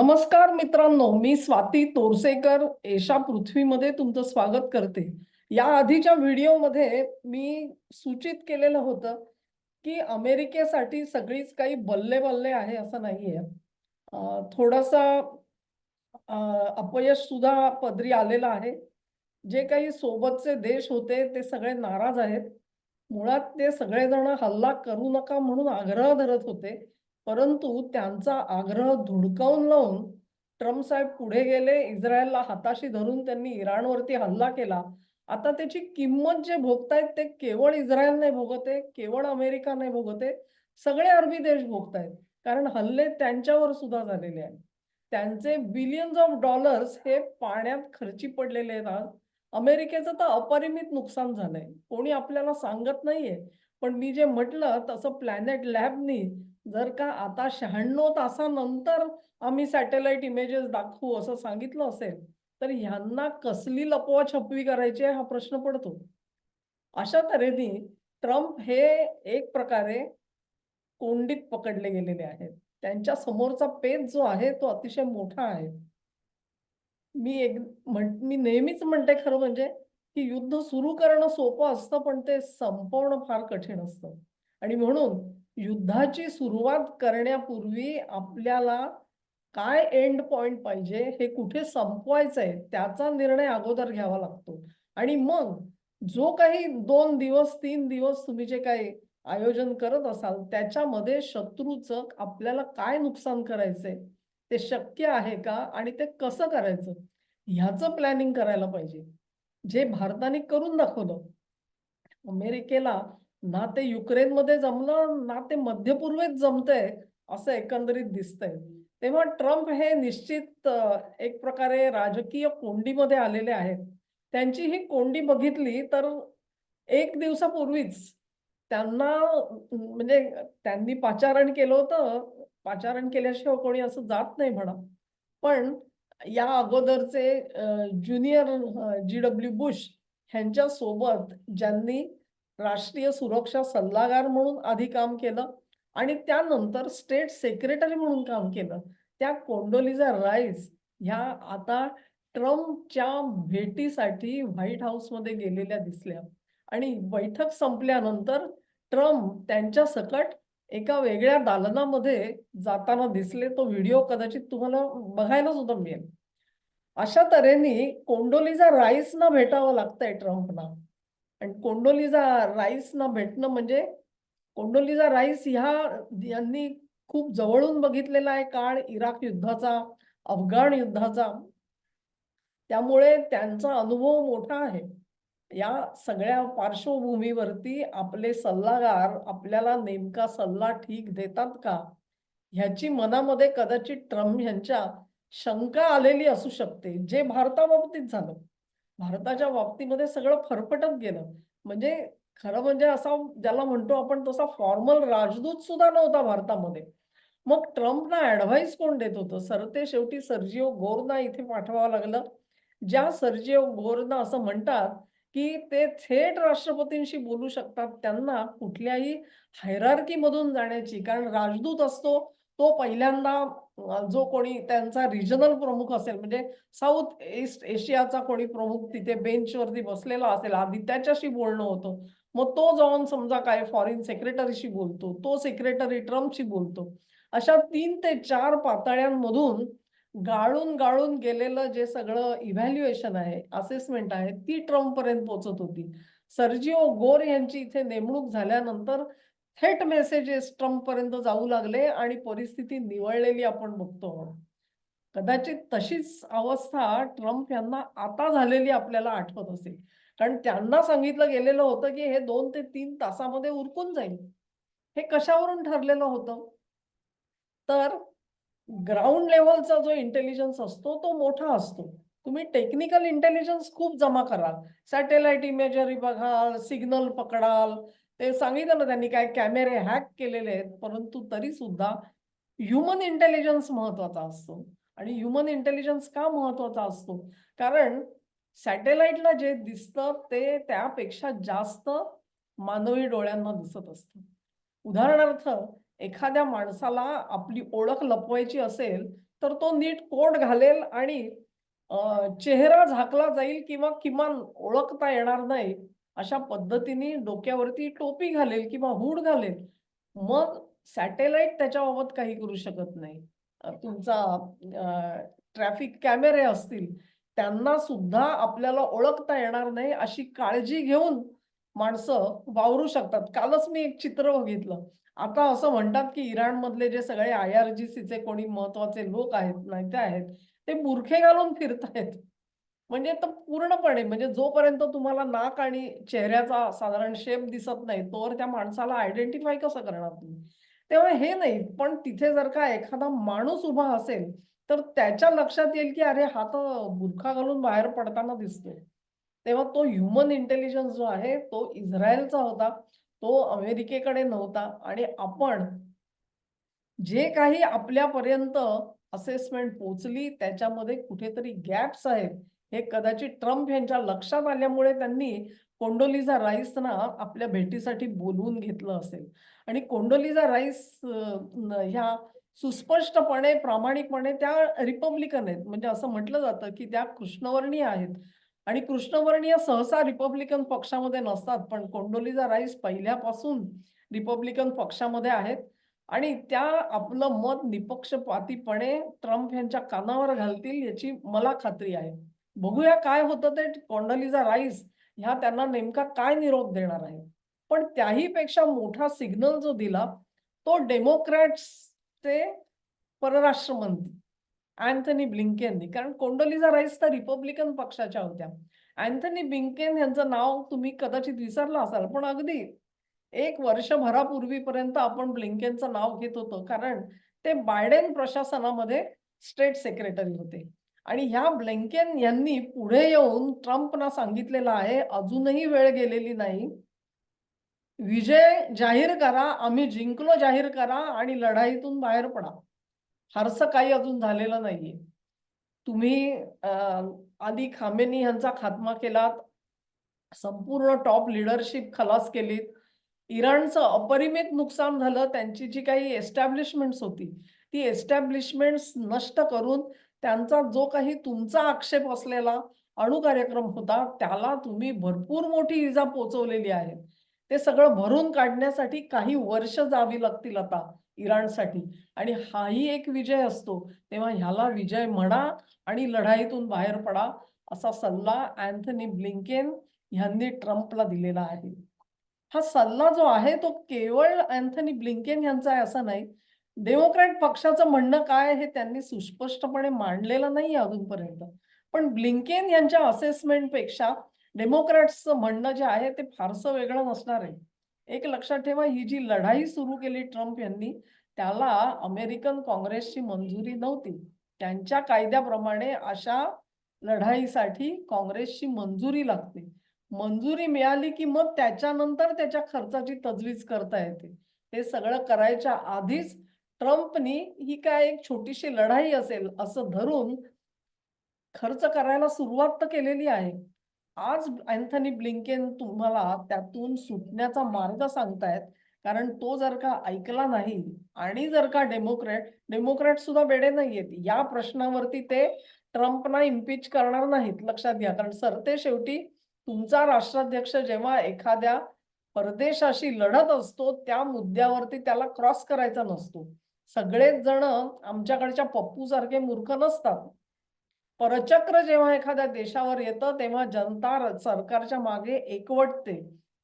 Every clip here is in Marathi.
नमस्कार मित्रांनो, मी स्वाती तोरसेकर एशा पृथ्वीमध्ये तुमचं स्वागत करते. या आधीच्या व्हिडिओमध्ये मी सूचित केलेलं होतं की अमेरिकेसाठी सगळीच काही बल्ले बल्ले आहे असं नाहीये. थोडासा अपयश सुद्धा पदरी आलेलं आहे. जे काही सोबतचे देश होते ते सगळे नाराज आहेत. मुळात ते सगळेजण हल्ला करू नका म्हणून आग्रह धरत होते. परंतु त्यांचा आग्रह धुडकावून लावून ट्रम्प साहेब पुढे गेले. इस्रायलला हाताशी धरून त्यांनी इराणवरती हल्ला केला. आता त्याची किंमत जे भोगतायत ते केवळ इस्रायल नाही भोगत आहे, केवळ अमेरिका नाही भोगत आहे, सगळे अरबी देश भोगतायत. कारण हल्ले त्यांच्यावर सुद्धा झालेले आहेत. त्यांचे बिलियन्स ऑफ डॉलर्स हे पाण्यात खर्ची पडलेले आहेत आज. अमेरिकेचं तर अपरिमित नुकसान झालंय. कोणी आपल्याला सांगत नाहीये. पण मी जे म्हटलं तसं प्लॅनेट लॅबनी जर का आता 96 तासानंतर आम्ही सॅटेलाइट इमेजेस दाखवू असं सांगितलं असेल, तर ह्यांना कसली लपवाछपवी करायची आहे हा प्रश्न पडतो. अशा तऱ्हेने ट्रम्प हे एक प्रकारे कोंडीत पकडले गेलेले आहेत. त्यांच्या समोरचा पेच जो आहे तो अतिशय मोठा आहे. मी नेहमीच म्हणते खरं म्हणजे, की युद्ध सुरू करणं सोपं असतं, पण ते संपवणं फार कठीण असतं. आणि म्हणून युद्धाची सुरुवात करण्यापूर्वी आपल्याला काय एंड पॉइंट पाहिजे, हे कुठे संपवायचंय त्याचा निर्णय अगोदर घ्यावा लागतो. आणि मग जो काही 2 दिवस, 3 दिवस तुम्ही जे काही आयोजन करत असाल, त्याच्यामध्ये शत्रूचं आपल्याला काय नुकसान करायचंय, ते शक्य आहे का आणि ते कसं करायचं, ह्याचं प्लॅनिंग करायला पाहिजे. जे भारताने करून दाखवलं. अमेरिकेला ना ते युक्रेनमध्ये जमलं, ना ते मध्य पूर्वेत जमतंय, असं एकंदरीत दिसतंय. तेव्हा ट्रम्प हे निश्चित एक प्रकारे राजकीय कोंडीमध्ये आलेले आहेत. त्यांची ही कोंडी बघितली तर 1 दिवसापूर्वीच त्यांना म्हणजे त्यांनी पाचारण केलं होतं. पाचारण केल्याशिवाय कोणी असं जात नाही म्हणा. पण या अगोदरचे ज्युनियर जी.डब्ल्यू. बुश ह्यांच्या सोबत ज्यांनी राष्ट्रीय सुरक्षा सल्लागार म्हणून आधी काम केलं आणि त्यानंतर स्टेट सेक्रेटरी म्हणून काम केलं. त्या कोंडोलिझा राईस ह्या आता ट्रम्पच्या भेटीसाठी व्हाईट हाऊसमध्ये गेलेल्या दिसल्या आणि बैठक संपल्यानंतर ट्रम्प त्यांच्या सकट एका वेगळ्या दालनामध्ये जाताना दिसले. तो व्हिडिओ कदाचित तुम्हाला बघायला सुद्धा मिळेल. अशा तऱ्हेने कोंडोलिझा राईसना भेटावं लागतंय ट्रम्पना. आणि कोंडोलिझा राईसना भेटणं म्हणजे कोंडोलिझा राईस यांनी खूप जवळून बघितलेला आहे काळ इराक युद्धाचा, अफगाण युद्धाचा. त्यामुळे त्यांचा अनुभव मोठा आहे. या सगळ्या पार्श्वभूमीवरती आपले सल्लागार आपल्याला नेमका सल्ला ठीक देतात का? ह्याची मनामध्ये कदाचित ट्रम्प यांच्या शंका आलेली असू शकते. जे भारताबाबतीत झालं. भारताच्या बाबतीमध्ये सगळं फरफटत गेलं. म्हणजे खरं म्हणजे असा ज्याला म्हणतो आपण तसा फॉर्मल राजदूत सुद्धा नव्हता भारतामध्ये. मग ट्रम्पना ॲडव्हाइस कोण देत होतं? सरतेशेवटी सर्जिओ गोरना इथे पाठवावं लागलं. ज्या सर्जिओ गोरना असं म्हणतात, की ते थेट राष्ट्रपतींशी बोलू शकतात. त्यांना कुठल्याही हायरार्कीमधून जाण्याची कारण राजदूत असतो, तो पहिल्यांदा जो कोणी त्यांचा रिजनल प्रमुख असेल म्हणजे साऊथ ईस्ट एशियाचा कोणी प्रमुख तिथे बेंचवरती बसलेला असेल, आधी त्याच्याशी बोलणं होतं. मग तो जाऊन समजा काय फॉरेन सेक्रेटरीशी बोलतो, तो सेक्रेटरी ट्रम्पशी बोलतो. अशा 3 ते 4 पातळ्यांमधून गाळून गेलेलं जे सगळं इव्हॅल्युएशन आहे, असेसमेंट आहे, ती ट्रम्पपर्यंत पोहोचत होती. सर्जिओ गोर यांची इथे नेमणूक झाल्यानंतर थेट मेसेजेस ट्रम्पपर्यंत जाऊ लागले आणि परिस्थिती निवळलेली आपण बघतो आहोत. कदाचित तशीच अवस्था ट्रम्प यांना आता झालेली आपल्याला आठवत असेल. कारण त्यांना सांगितलं गेलेलं होतं, की हे 2 ते 3 तासामध्ये उरकून जाईल. हे कशावरून ठरलेलं होतं? तर ग्राउंड लेव्हलचा जो इंटेलिजन्स असतो तो मोठा असतो. तुम्ही टेक्निकल इंटेलिजन्स खूप जमा कराल. सॅटेलाइट इमेजरी बघाल, सिग्नल पकडाल. ते सांगितलं ना त्यांनी काय कॅमेरे हॅक केलेले आहेत. परंतु तरी सुद्धा ह्युमन इंटेलिजन्स महत्वाचा असतो. आणि ह्युमन इंटेलिजन्स का महत्वाचा असतो? कारण सॅटेलाइटला जे दिसतं ते त्यापेक्षा जास्त मानवी डोळ्यांना दिसत असतं. उदाहरणार्थ एखाद्या माणसाला आपली ओळख लपवायची असेल, तर तो नीट कोट घालेल आणि चेहरा झाकला जाईल किंवा किमान ओळखता येणार नाही अशा पद्धतीने डोक्यावरती टोपी घालेल किंवा हूड घालेल. मग सॅटेलाइट त्याच्याबाबत काही करू शकत नाही. तुमचा ट्रॅफिक कॅमेरे असतील, त्यांना सुद्धा आपल्याला ओळखता येणार नाही अशी काळजी घेऊन माणसं वावरू शकतात. कालच मी एक चित्र बघितलं. आता असं म्हणतात, की इराणमधले जे सगळे IRGCचे कोणी महत्त्वाचे लोक आहेत, नेते आहेत, ते बुरखे घालून फिरतायत. म्हणजे तर पूर्णपणे म्हणजे जोपर्यंत तुम्हाला नाक आणि चेहऱ्याचा साधारण शेप दिसत नाही, तोवर त्या माणसाला आयडेंटिफाय कसं करणार तुम्ही? तेव्हा हे नाही, पण तिथे जर का एखादा माणूस उभा असेल, तर त्याच्या लक्षात येईल, की अरे हा तर बुरखा घालून बाहेर पडताना दिसतोय. तेव्हा तो ह्युमन इंटेलिजन्स जो आहे, तो इस्रायलचा होता. तो अमेरिकेकडे नव्हता आणि आपण जे काही आपल्यापर्यंत असेसमेंट पोहोचली, त्याच्यामध्ये कुठेतरी गॅप्स आहेत. हे कदाचित ट्रम्प यांच्या लक्षात आल्यामुळे त्यांनी कोंडोलिझा राईसना आपल्या भेटीसाठी बोलवून घेतलं असेल. आणि कोंडोलिझा राईस ह्या सुस्पष्टपणे, प्रामाणिकपणे त्या रिपब्लिकन आहेत. म्हणजे असं म्हटलं जातं, की त्या कृष्णवर्णीय आहेत आणि कृष्णवर्णीय सहसा रिपब्लिकन पक्षामध्ये नसतात. पण कोंडोलिझा राईस पहिल्यापासून रिपब्लिकन पक्षामध्ये आहेत आणि त्या आपलं मत निपक्षपातीपणे ट्रम्प यांच्या कानावर घालतील याची मला खात्री आहे. बघूया काय होतं ते कोंडोलिझा राईस ह्या त्यांना नेमका काय निरोप देणार आहे. पण त्याही पेक्षा मोठा सिग्नल जो दिला तो डेमोक्रॅट्सचे परराष्ट्र मंत्री अँथनी ब्लिंकेननी. कारण कोंडोलिझा राईस तर रिपब्लिकन पक्षाच्या होत्या. अँथनी ब्लिंकेन यांचं नाव तुम्ही कदाचित विसरला असाल, पण अगदी 1 वर्षभरापूर्वीपर्यंत आपण ब्लिंकेनचं नाव घेत होतो. कारण ते बायडेन प्रशासनामध्ये स्टेट सेक्रेटरी होते. आणि ह्या ब्लिंकेन यांनी पुढे येऊन ट्रम्पना सांगितलेलं आहे, अजूनही वेळ गेलेली नाही. विजय जाहीर करा, आम्ही जिंकलो जाहीर करा आणि लढाईतून बाहेर पडा. फारसं काही अजून झालेलं नाहीये. तुम्ही अली खामेनी यांचा खात्मा केलात. संपूर्ण टॉप लीडरशिप खलास केलीत. इराणचं अपरिमित नुकसान झालं. त्यांची जी काही एस्टॅब्लिशमेंट्स होती, ती एस्टॅब्लिशमेंट्स नष्ट करून त्यांचा जो काही तुमचा आक्षेप असलेला अणु कार्यक्रम होता, त्याला तुम्ही भरपूर मोठी इजा पोहोचवलेली आहे. ते सगळं भरून काढण्यासाठी काही वर्ष जावी लागतील आता इराणसाठी आणि हाही एक विजय असतो. तेव्हा ह्याला विजय म्हणा आणि लढाईतून बाहेर पडा, असा सल्ला अँथनी ब्लिंकेन ह्यांनी ट्रम्पला दिलेला आहे. हा सल्ला जो आहे तो केवळ अँथनी ब्लिंकेन यांचा आहे असं नाही. डेमोक्रॅट पक्षाचं म्हणणं काय हे त्यांनी सुस्पष्टपणे मांडलेलं नाहीये अजूनपर्यंत. पण ब्लिंकेन यांच्या असेसमेंटपेक्षा डेमोक्रॅट्सचं म्हणणं जे आहे ते फारसं वेगळं नसणार आहे. एक लक्षात ठेवा, ही जी लढाई सुरू केली ट्रम्प यांनी, त्याला अमेरिकन काँग्रेसची मंजुरी नव्हती. त्यांच्या कायद्याप्रमाणे अशा लढाईसाठी काँग्रेसची मंजुरी लागते. मंजुरी मिळाली की मग त्याच्यानंतर त्याच्या खर्चाची तजवीज करता येते. हे सगळं करायच्या आधीच ट्रम्पनी ही काय एक छोटीशी लढाई असेल असं धरून खर्च करायला सुरुवात तर केलेली आहे. आज अँथनी ब्लिंकेन तुम्हाला त्यातून सुटण्याचा मार्ग सांगतायत. कारण तो जर का ऐकला नाही आणि जर का डेमोक्रॅट सुद्धा वेडे नाहीयेत. या प्रश्नावरती ते ट्रम्पना इम्पीच करणार नाहीत. लक्षात घ्या. कारण सरतेशेवटी तुमचा राष्ट्राध्यक्ष जेव्हा एखाद्या परदेशाशी लढत असतो, त्या मुद्द्यावरती त्याला क्रॉस करायचा नसतो. सगळेच जण आमच्याकडच्या पप्पूसारखे मूर्ख नसतात. परचक्र जेव्हा एखाद्या देशावर येतं, तेव्हा जनता सरकारच्या मागे एकवटते.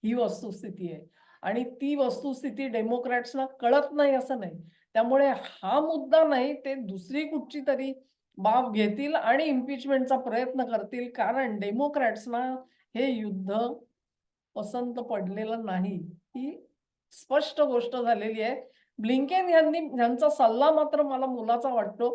ही वस्तुस्थिती आहे. आणि ती वस्तुस्थिती डेमोक्रॅट्सना कळत नाही असं नाही. त्यामुळे हा मुद्दा नाही, ते दुसरी कुठची तरी बाब घेतील आणि इम्पीचमेंटचा प्रयत्न करतील. कारण डेमोक्रॅट्सना हे युद्ध पसंत पडलेलं नाही. ही स्पष्ट गोष्ट झालेली आहे. ब्लिंकेन यांचा सल्ला मात्र मला मोलाचा वाटतो.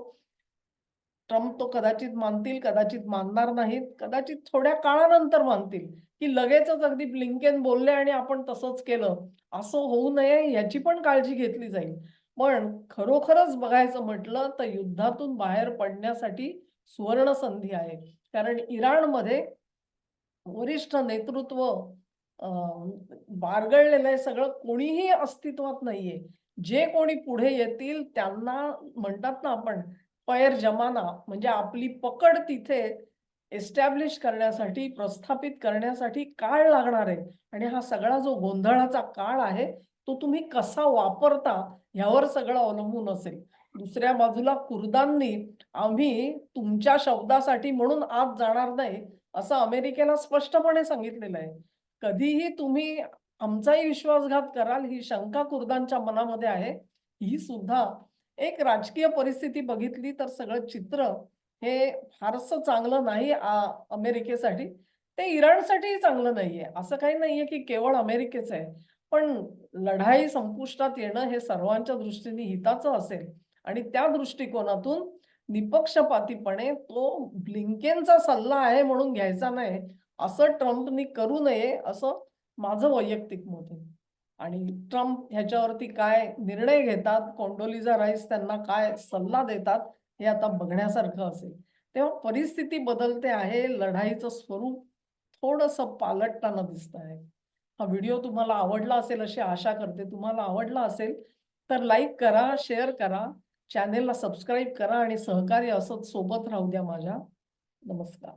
ट्रम्प तो कदाचित मानतील, कदाचित मानणार नाहीत, कदाचित थोड्या काळानंतर मानतील, की लगेचच अगदी ब्लिंकेन बोलले आणि आपण तसंच केलं. असं होऊ नये याची पण काळजी घेतली जाईल. पण खरोखरच बघायचं म्हटलं तर युद्धातून बाहेर पडण्यासाठी सुवर्ण संधी आहे. कारण इराणमध्ये वरिष्ठ नेतृत्व अ, बारगळलेलं आहे सगळं कोणीही अस्तित्वात नाहीये. जे कोणी पुढे येतील त्यांना म्हणतात ना आपण पैर जमाना म्हणजे आपली पकड तिथे एस्टॅब्लिश करण्यासाठी, प्रस्थापित करण्यासाठी काळ लागणार आहे आणि हा सगळा जो गोंधळाचा काळ आहे, तो तुम्ही कसा वापरता ह्यावर सगळं अवलंबून असेल. दुसऱ्या बाजूला कुर्दांनी आम्ही तुमच्या शब्दासाठी म्हणून आत जाणार नाही, असं अमेरिकेला स्पष्टपणे सांगितलेलं आहे. कधीही तुम्ही आमचाही विश्वासघात कराल ही शंका कुर्दांच्या मनामध्ये आहे. ही सुद्धा एक राजकीय परिस्थिती बघितली तर सगळं चित्र हे फारसं चांगलं नाही अमेरिकेसाठी. ते इराणसाठीही चांगलं नाहीये. असं काही नाहीये की केवळ अमेरिकेचं आहे. पण लढाई संपुष्टात येणं हे सर्वांच्या दृष्टीने हिताचं असेल आणि त्या दृष्टिकोनातून निपक्षपातीपणे तो ब्लिंकेनचा सल्ला आहे म्हणून घ्यायचा नाही, असं ट्रम्पनी करू नये, असं माझं वैयक्तिक मत आहे. आणि ट्रम्प ह्याच्यावरती काय निर्णय घेतात, कोंडोलिझा राईस त्यांना काय सल्ला देतात, हे आता बघण्यासारखं असेल. तेव्हा परिस्थिती बदलते आहे, लढाईचं स्वरूप थोडंसं पालटताना दिसत आहे. हा व्हिडिओ तुम्हाला आवडला असेल अशी आशा करते. तुम्हाला आवडला असेल तर लाईक करा, शेअर करा, चॅनेलला सबस्क्राईब करा आणि सहकार्य असंच सोबत राहू द्या माझ्या. नमस्कार.